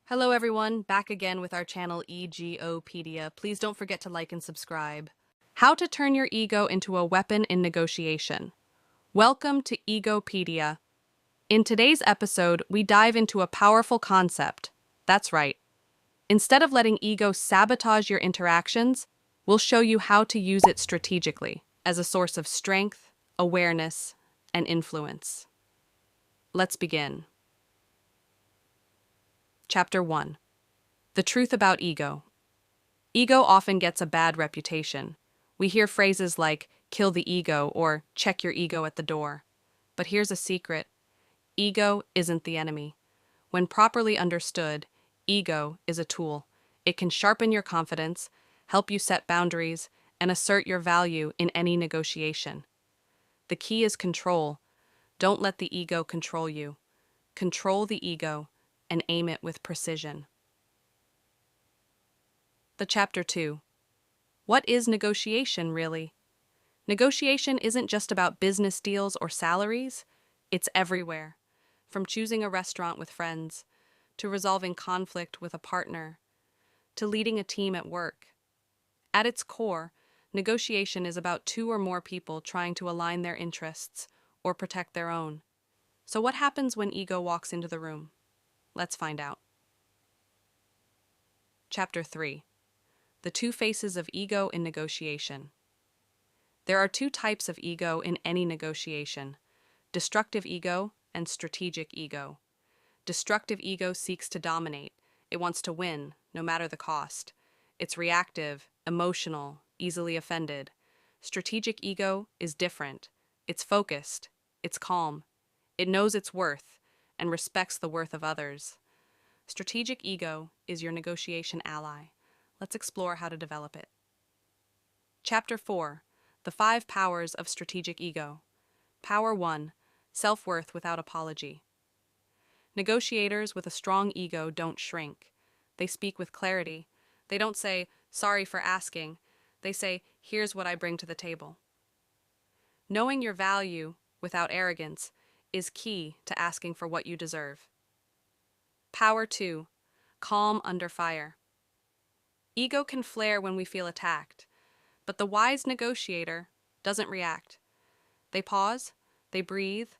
Hello everyone, back again with our channel EGO Pedia. Please don't forget to like and subscribe. How to turn your ego into a weapon in negotiation. Welcome to EGO Pedia. In today's episode, we dive into a powerful concept. That's right. Instead of letting ego sabotage your interactions, we'll show you how to use it strategically as a source of strength, awareness, and influence. Let's begin. Chapter 1. The truth about ego. Ego often gets a bad reputation. We hear phrases like, kill the ego, or check your ego at the door. But here's a secret. Ego isn't the enemy. When properly understood, ego is a tool. It can sharpen your confidence, help you set boundaries, and assert your value in any negotiation. The key is control. Don't let the ego control you. Control the ego and aim it with precision. Chapter 2. What is negotiation, really? Negotiation isn't just about business deals or salaries. It's everywhere. From choosing a restaurant with friends, to resolving conflict with a partner, to leading a team at work. At its core, negotiation is about two or more people trying to align their interests or protect their own. So what happens when ego walks into the room? Let's find out. Chapter 3. The two faces of ego in negotiation. There are two types of ego in any negotiation: destructive ego and strategic ego. Destructive ego seeks to dominate. It wants to win, no matter the cost. It's reactive, emotional, easily offended. Strategic ego is different. It's focused. It's calm. It knows its worth and respects the worth of others. Strategic ego is your negotiation ally. Let's explore how to develop it. Chapter 4. The 5 powers of strategic ego. Power 1. Self-worth without apology. Negotiators with a strong ego don't shrink. They speak with clarity. They don't say, "Sorry for asking." They say, "Here's what I bring to the table." Knowing your value without arrogance is key to asking for what you deserve. Power 2. Calm under fire. Ego can flare when we feel attacked, but the wise negotiator doesn't react. They pause, they breathe,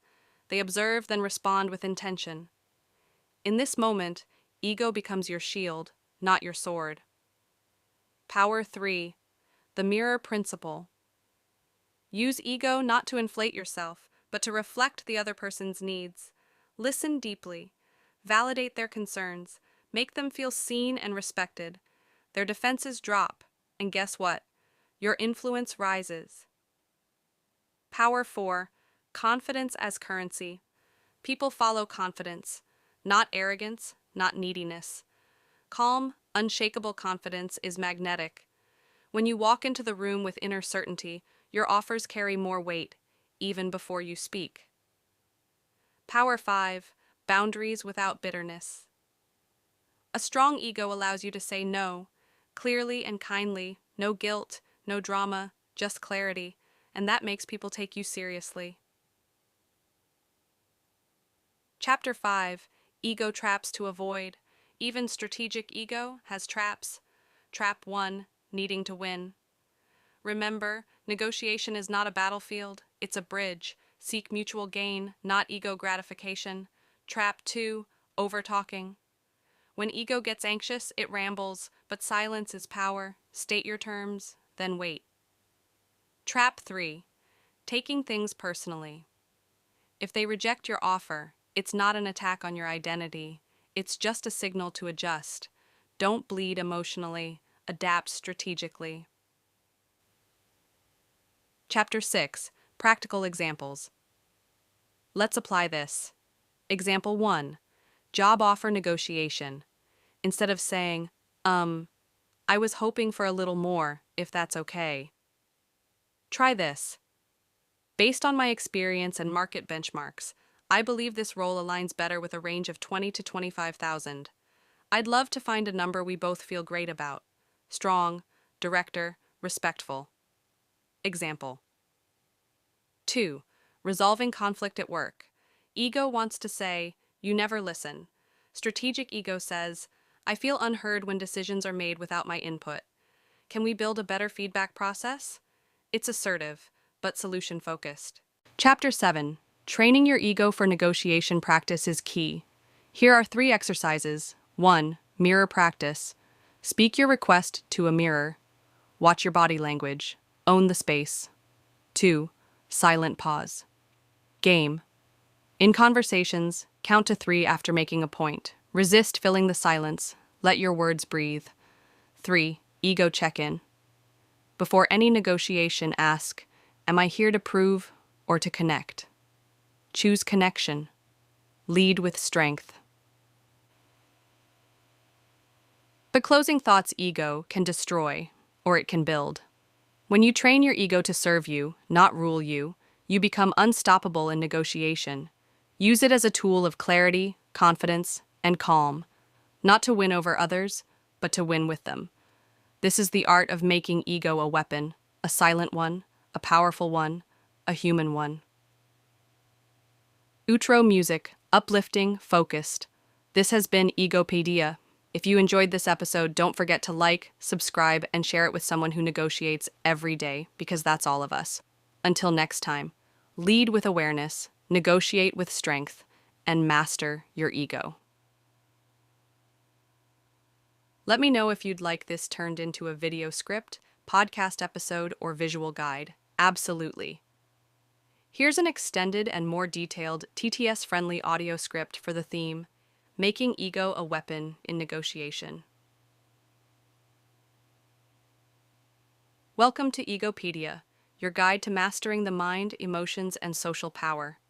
they observe, then respond with intention. In this moment, ego becomes your shield, not your sword. Power 3. The mirror principle. Use ego not to inflate yourself, but to reflect the other person's needs. Listen deeply. Validate their concerns. Make them feel seen and respected. Their defenses drop, and guess what? Your influence rises. Power 4. Confidence as currency. People follow confidence, not arrogance, not neediness. Calm, unshakable confidence is magnetic. When you walk into the room with inner certainty, your offers carry more weight, even before you speak. Power 5. Boundaries without bitterness. A strong ego allows you to say no, clearly and kindly, no guilt, no drama, just clarity, and that makes people take you seriously. Chapter 5. Ego traps to avoid. Even strategic ego has traps. Trap 1. Needing to win. Remember, negotiation is not a battlefield, it's a bridge. Seek mutual gain, not ego gratification. Trap 2. Over-talking. When ego gets anxious, it rambles, but silence is power. State your terms, then wait. Trap 3. Taking things personally. If they reject your offer, it's not an attack on your identity. It's just a signal to adjust. Don't bleed emotionally. Adapt strategically. Chapter 6. Practical examples. Let's apply this. Example 1. Job offer negotiation. Instead of saying, I was hoping for a little more, if that's okay. Try this. Based on my experience and market benchmarks, I believe this role aligns better with a range of 20 to 25,000. I'd love to find a number we both feel great about. Strong, director, respectful. Example. 2. Resolving conflict at work. Ego wants to say, "You never listen." Strategic ego says, I feel unheard when decisions are made without my input. Can we build a better feedback process? It's assertive, but solution-focused. Chapter 7. Training your ego for negotiation practice is key. Here are 3 exercises. 1. Mirror practice. Speak your request to a mirror. Watch your body language. Own the space. 2. Silent pause. Game. In conversations, count to 3 after making a point. Resist filling the silence. Let your words breathe. 3. Ego check-in. Before any negotiation, ask, am I here to prove or to connect? Choose connection. Lead with strength. But closing thoughts ego can destroy, or it can build. When you train your ego to serve you, not rule you, you become unstoppable in negotiation. Use it as a tool of clarity, confidence, and calm, not to win over others, but to win with them. This is the art of making ego a weapon, a silent one, a powerful one, a human one. Outro music, uplifting, focused. This has been EGO PEDIA. If you enjoyed this episode, don't forget to like, subscribe, and share it with someone who negotiates every day, because that's all of us. Until next time, lead with awareness, negotiate with strength, and master your ego. Let me know if you'd like this turned into a video script, podcast episode, or visual guide. Absolutely. Here's an extended and more detailed TTS-friendly audio script for the theme, Making Ego a Weapon in Negotiation. Welcome to EGOpedia, your guide to mastering the mind, emotions, and social power.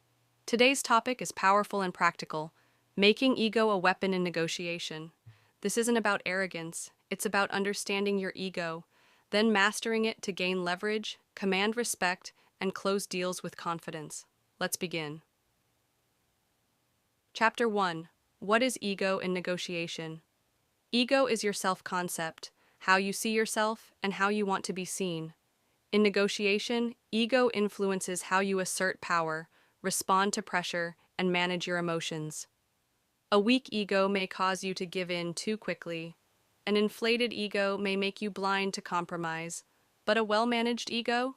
Today's topic is powerful and practical, making ego a weapon in negotiation. This isn't about arrogance, it's about understanding your ego, then mastering it to gain leverage, command respect, and close deals with confidence. Let's begin. Chapter 1. What is ego in negotiation? Ego is your self-concept, how you see yourself and how you want to be seen. In negotiation, ego influences how you assert power, respond to pressure, and manage your emotions. A weak ego may cause you to give in too quickly. An inflated ego may make you blind to compromise. But a well-managed ego?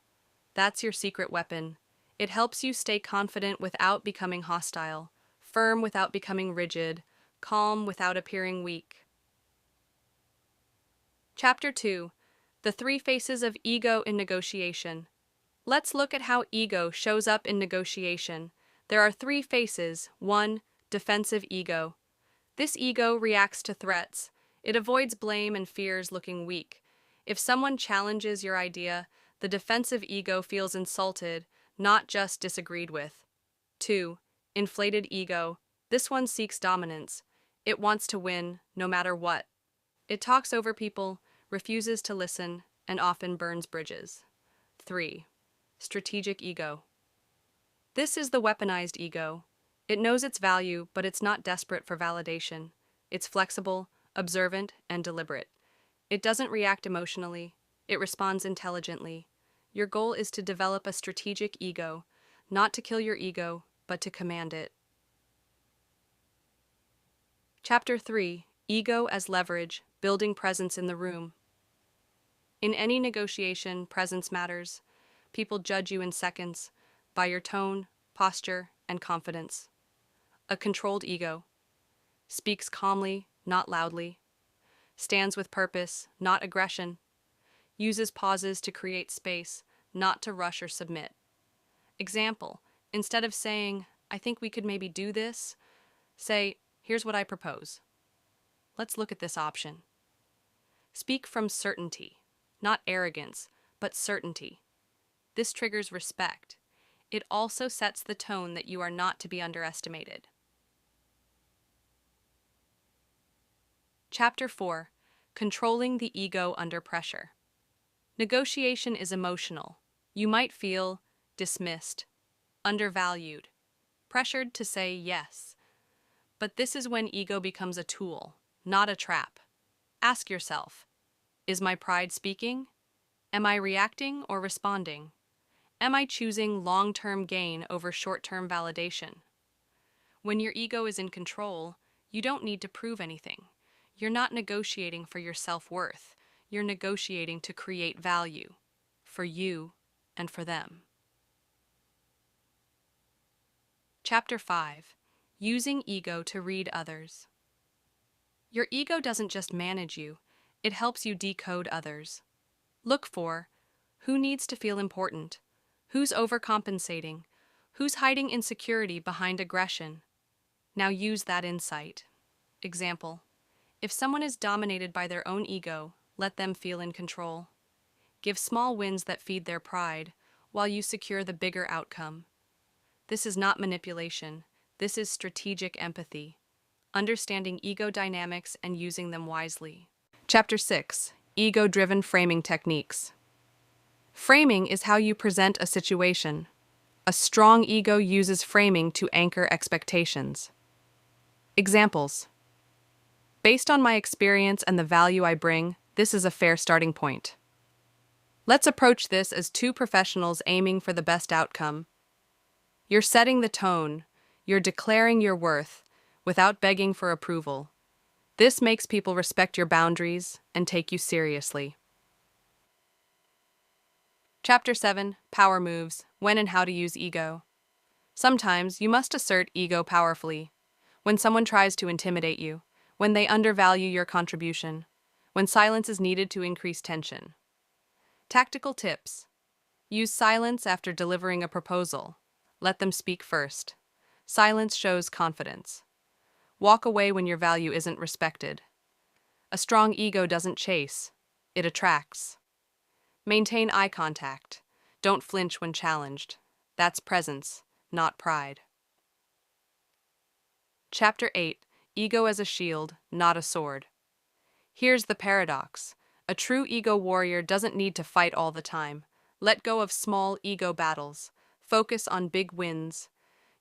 That's your secret weapon. It helps you stay confident without becoming hostile, firm without becoming rigid, calm without appearing weak. Chapter 2. The 3 Faces of Ego in Negotiation. Let's look at how ego shows up in negotiation. There are 3 faces. 1. Defensive ego. This ego reacts to threats. It avoids blame and fears looking weak. If someone challenges your idea, the defensive ego feels insulted, not just disagreed with. 2. Inflated ego. This one seeks dominance. It wants to win, no matter what. It talks over people, refuses to listen, and often burns bridges. 3. Strategic ego. This is the weaponized ego. It knows its value, but it's not desperate for validation. It's flexible, observant, and deliberate. It doesn't react emotionally. It responds intelligently. Your goal is to develop a strategic ego, not to kill your ego, but to command it. Chapter 3. Ego as Leverage, Building Presence in the Room. In any negotiation, presence matters. People judge you in seconds by your tone, posture, and confidence. A controlled ego. Speaks calmly, not loudly. Stands with purpose, not aggression. Uses pauses to create space, not to rush or submit. Example, instead of saying, I think we could maybe do this, say, here's what I propose. Let's look at this option. Speak from certainty, not arrogance, but certainty. This triggers respect. It also sets the tone that you are not to be underestimated. Chapter 4. Controlling the Ego Under Pressure. Negotiation is emotional. You might feel dismissed, undervalued, pressured to say yes. But this is when ego becomes a tool, not a trap. Ask yourself, is my pride speaking? Am I reacting or responding? Am I choosing long-term gain over short-term validation? When your ego is in control, you don't need to prove anything. You're not negotiating for your self-worth. You're negotiating to create value for you and for them. Chapter 5. Using ego to read others. Your ego doesn't just manage you, it helps you decode others. Look for who needs to feel important, who's overcompensating, who's hiding insecurity behind aggression. Now use that insight. Example: if someone is dominated by their own ego, let them feel in control. Give small wins that feed their pride, while you secure the bigger outcome. This is not manipulation. This is strategic empathy, understanding ego dynamics and using them wisely. Chapter 6. Ego-driven framing techniques. Framing is how you present a situation. A strong ego uses framing to anchor expectations. Examples: based on my experience and the value I bring, this is a fair starting point. Let's approach this as two professionals aiming for the best outcome. You're setting the tone. You're declaring your worth without begging for approval. This makes people respect your boundaries and take you seriously. Chapter 7. Power moves: when and how to use ego. Sometimes you must assert ego powerfully. When someone tries to intimidate you, when they undervalue your contribution, when silence is needed to increase tension. Tactical tips: use silence after delivering a proposal. Let them speak first. Silence shows confidence. Walk away when your value isn't respected. A strong ego doesn't chase, it attracts. Maintain eye contact. Don't flinch when challenged. That's presence, not pride. Chapter 8. Ego as a shield, not a sword. Here's the paradox. A true ego warrior doesn't need to fight all the time. Let go of small ego battles. Focus on big wins.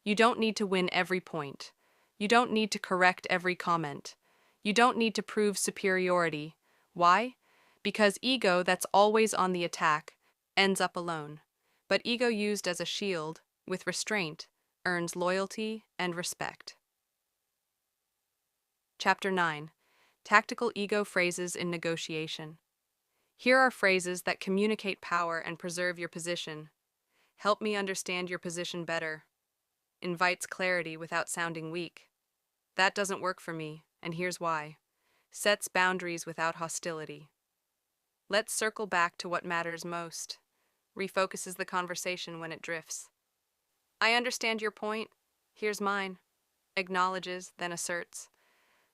You don't need to win every point. You don't need to correct every comment. You don't need to prove superiority. Why? Because ego that's always on the attack ends up alone. But ego used as a shield, with restraint, earns loyalty and respect. Chapter 9. Tactical ego phrases in negotiation. Here are phrases that communicate power and preserve your position. Help me understand your position better. Invites clarity without sounding weak. That doesn't work for me, and here's why. Sets boundaries without hostility. Let's circle back to what matters most. Refocuses the conversation when it drifts. I understand your point. Here's mine. Acknowledges, then asserts.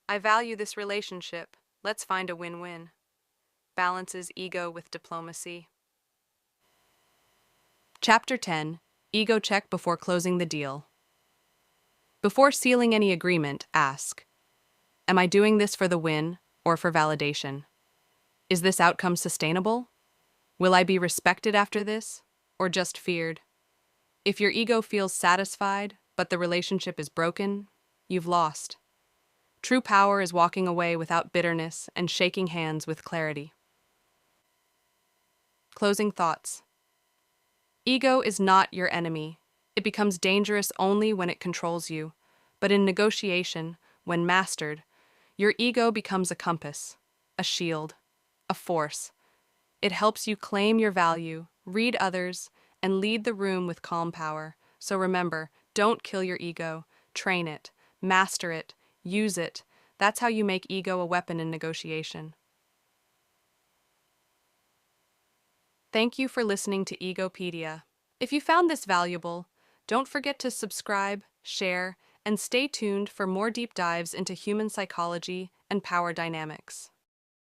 I value this relationship. Let's find a win-win. Balances ego with diplomacy. Chapter 10. Ego check before closing the deal. Before sealing any agreement, ask: am I doing this for the win or for validation? Is this outcome sustainable? Will I be respected after this, or just feared? If your ego feels satisfied, but the relationship is broken, you've lost. True power is walking away without bitterness and shaking hands with clarity. Closing thoughts. Ego is not your enemy. It becomes dangerous only when it controls you. But in negotiation, when mastered, your ego becomes a compass, a shield, a force. It helps you claim your value, read others, and lead the room with calm power. So remember, don't kill your ego. Train it, master it, use it. That's how you make ego a weapon in negotiation. Thank you for listening to EGO PEDIA. If you found this valuable, don't forget to subscribe, share, and stay tuned for more deep dives into human psychology and power dynamics.